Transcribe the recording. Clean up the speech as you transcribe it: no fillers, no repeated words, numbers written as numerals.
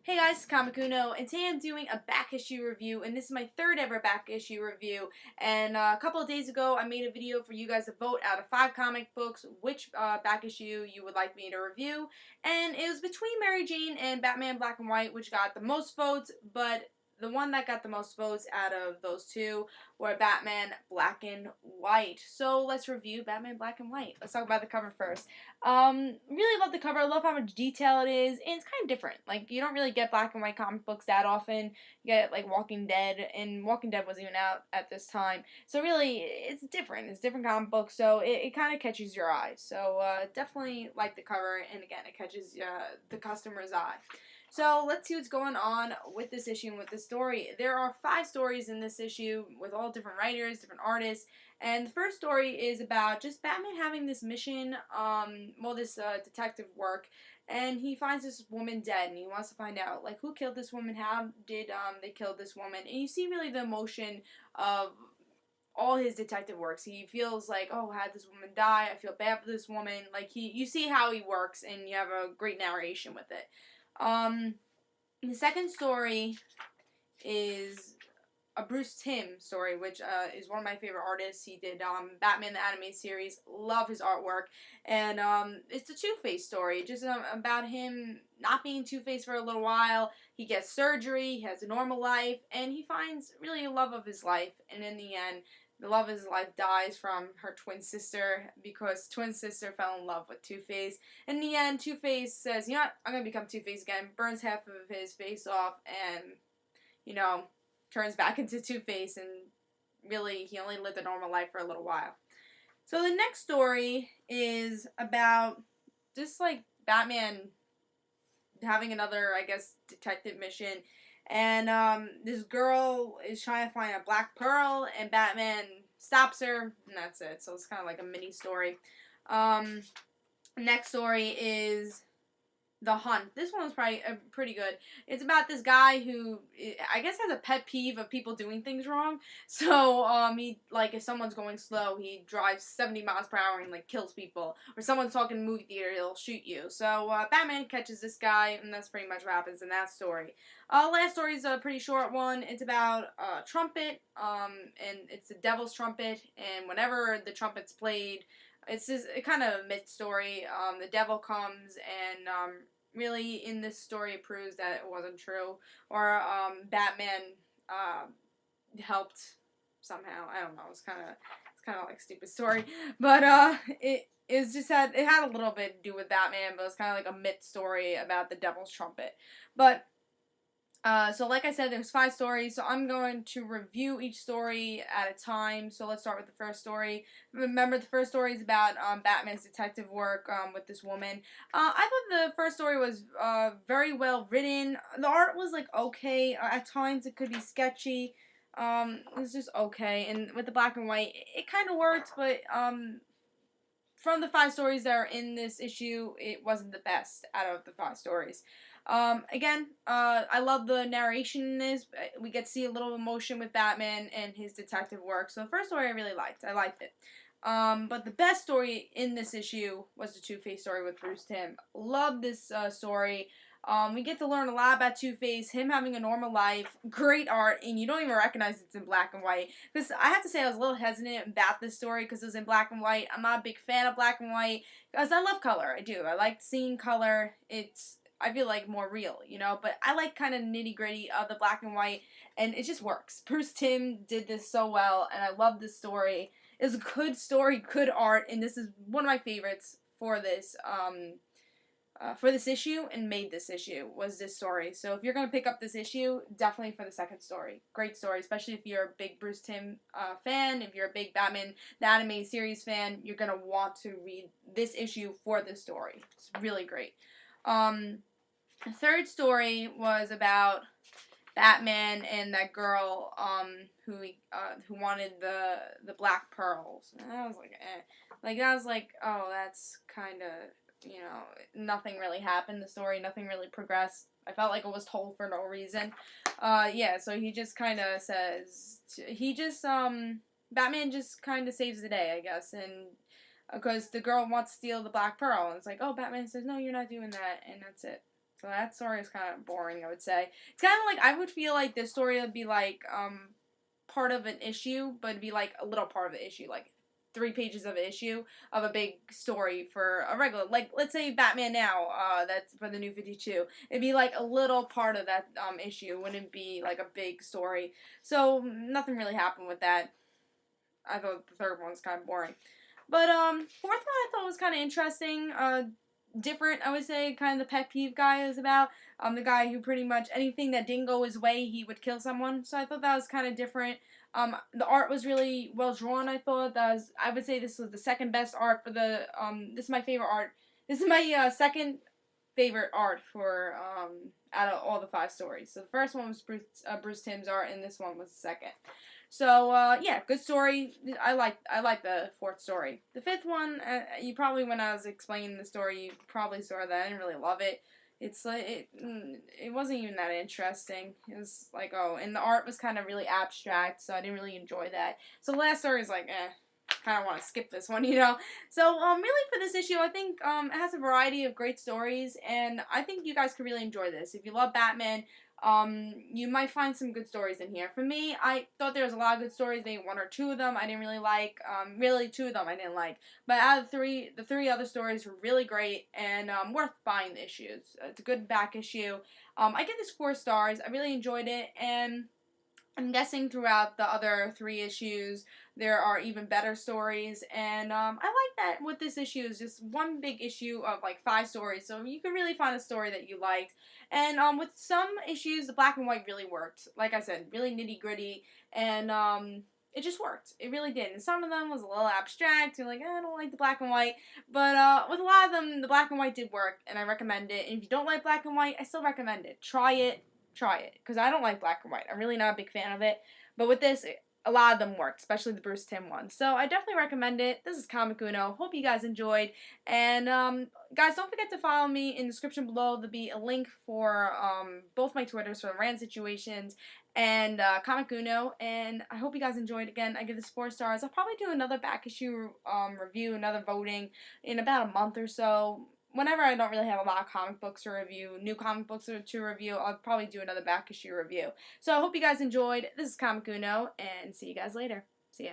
Hey guys, it's Comic Uno, and today I'm doing a back issue review, and this is my third ever back issue review. And a couple of days ago, I made a video for you guys to vote out of 5 comic books which back issue you would like me to review. And it was between Mary Jane and Batman Black and White, which got the most votes, but the one that got the most votes out of those two were Batman Black and White. So let's review Batman Black and White. Let's talk about the cover first. Really love the cover. I love how much detail it is, and it's kind of different. Like, you don't really get black and white comic books that often. You get, like, Walking Dead, and Walking Dead wasn't even out at this time. So, really, it's different. It's a different comic book, so it kind of catches your eye. So, definitely like the cover, and again, it catches the customer's eye. So let's see what's going on with this issue and with this story. There are 5 stories in this issue with all different writers, different artists, and the first story is about just Batman having this mission, this detective work, and he finds this woman dead, and he wants to find out, like, who killed this woman, how did they kill this woman, and you see really the emotion of all his detective works. He feels like, oh, had this woman die, I feel bad for this woman. Like, you see how he works, and you have a great narration with it. The second story is a Bruce Timm story, which is one of my favorite artists. He did Batman the Animated Series. Love his artwork. And it's a Two-Face story, just about him not being Two-Face for a little while. He gets surgery, he has a normal life, and he finds really a love of his life. And in the end, the love of his life dies from her twin sister because twin sister fell in love with Two-Face. In the end, Two-Face says, you know what, I'm going to become Two-Face again, burns half of his face off, and, you know, turns back into Two-Face, and really, he only lived a normal life for a little while. So the next story is about just, like, Batman having another, I guess, detective mission, and this girl is trying to find a black pearl, and Batman stops her, and that's it. So it's kind of like a mini story. Next story is The Hunt. This one was probably pretty good. It's about this guy who, I guess, has a pet peeve of people doing things wrong. So, he, like, if someone's going slow, he drives 70 miles per hour and, like, kills people. Or someone's talking in a movie theater, he'll shoot you. So, Batman catches this guy, and that's pretty much what happens in that story. Last story is a pretty short one. It's about a trumpet, and it's the devil's trumpet, and whenever the trumpet's played, it's just a kind of a myth story. The devil comes and really in this story it proves that it wasn't true, or Batman helped somehow. I don't know. It's kind of like a stupid story, but it had a little bit to do with Batman, but it was kind of like a myth story about the devil's trumpet, but. So like I said, there's 5 stories, so I'm going to review each story at a time. So let's start with the first story. Remember, the first story is about Batman's detective work with this woman. I thought the first story was very well written. The art was, like, okay. At times it could be sketchy. It was just okay. And with the black and white, it kind of worked, but from the 5 stories that are in this issue, it wasn't the best out of the 5 stories. I love the narration in this. We get to see a little emotion with Batman and his detective work. So the first story I really liked. I liked it. But the best story in this issue was the Two-Face story with Bruce Timm. Love this story. We get to learn a lot about Two-Face, him having a normal life, great art, and you don't even recognize it's in black and white. Because I have to say I was a little hesitant about this story because it was in black and white. I'm not a big fan of black and white because I love color. I do. I like seeing color. I feel like more real, you know, but I like kind of nitty gritty of the black and white, and it just works. Bruce Timm did this so well, and I love this story. It's a good story, good art, and this is one of my favorites for this issue, and made this issue was this story. So if you're gonna pick up this issue, definitely for the second story. Great story, especially if you're a big Bruce Timm fan. If you're a big Batman the Animated Series fan, you're gonna want to read this issue for this story. It's really great. The third story was about Batman and that girl who wanted the black pearls. And I was like, eh. Like, I was like, oh, that's kind of, you know, nothing really happened. The story, nothing really progressed. I felt like it was told for no reason. So he just kind of says, Batman just kind of saves the day, I guess, and because the girl wants to steal the black pearl, and it's like, oh, Batman says, no, you're not doing that, and that's it. So that story is kind of boring, I would say. It's kind of like, I would feel like this story would be like part of an issue, but it'd be like a little part of the issue, like 3 pages of an issue of a big story for a regular, like let's say Batman Now, that's for the New 52. It'd be like a little part of that issue, wouldn't be like a big story. So nothing really happened with that. I thought the third one was kind of boring. But fourth one I thought was kind of interesting. Different, I would say, kind of the pet peeve guy is about. The guy who pretty much anything that didn't go his way, he would kill someone. So I thought that was kind of different. The art was really well drawn. I thought I would say this was the second best art for the. This is my favorite art. This is my second favorite art for out of all the 5 stories. So the first one was Bruce Timm's art, and this one was the second. So yeah, good story. I like the fourth story. The fifth one, you probably, when I was explaining the story, you probably saw that I didn't really love it. It's like it wasn't even that interesting. It was like, oh, and the art was kind of really abstract, so I didn't really enjoy that. So the last story is like, kind of want to skip this one, you know. So really for this issue, I think it has a variety of great stories, and I think you guys could really enjoy this. If you love Batman, you might find some good stories in here. For me, I thought there was a lot of good stories. Maybe 1 or 2 of them I didn't really like. Really 2 of them I didn't like. But out of the 3 other stories were really great and worth buying the issues. It's a good back issue. I give this 4 stars. I really enjoyed it, and I'm guessing throughout the other 3 issues there are even better stories, and I like that with this issue is just one big issue of like 5 stories, so you can really find a story that you liked. And with some issues, the black and white really worked. Like I said, really nitty gritty, and it just worked. It really did. And some of them was a little abstract. You're like, I don't like the black and white. But with a lot of them, the black and white did work, and I recommend it. And if you don't like black and white, I still recommend it. Try it. Try it. Because I don't like black and white. I'm really not a big fan of it. But with this, a lot of them worked, especially the Bruce Timm one. So I definitely recommend it. This is Comic Uno. Hope you guys enjoyed. And guys, don't forget to follow me in the description below. There'll be a link for both my Twitters for Rand Situations and Comic Uno. And I hope you guys enjoyed. Again, I give this 4 stars. I'll probably do another back issue review, another voting in about a month or so. Whenever I don't really have a lot of comic books to review, new comic books to review, I'll probably do another back issue review. So I hope you guys enjoyed. This is Comic Uno, and see you guys later. See ya.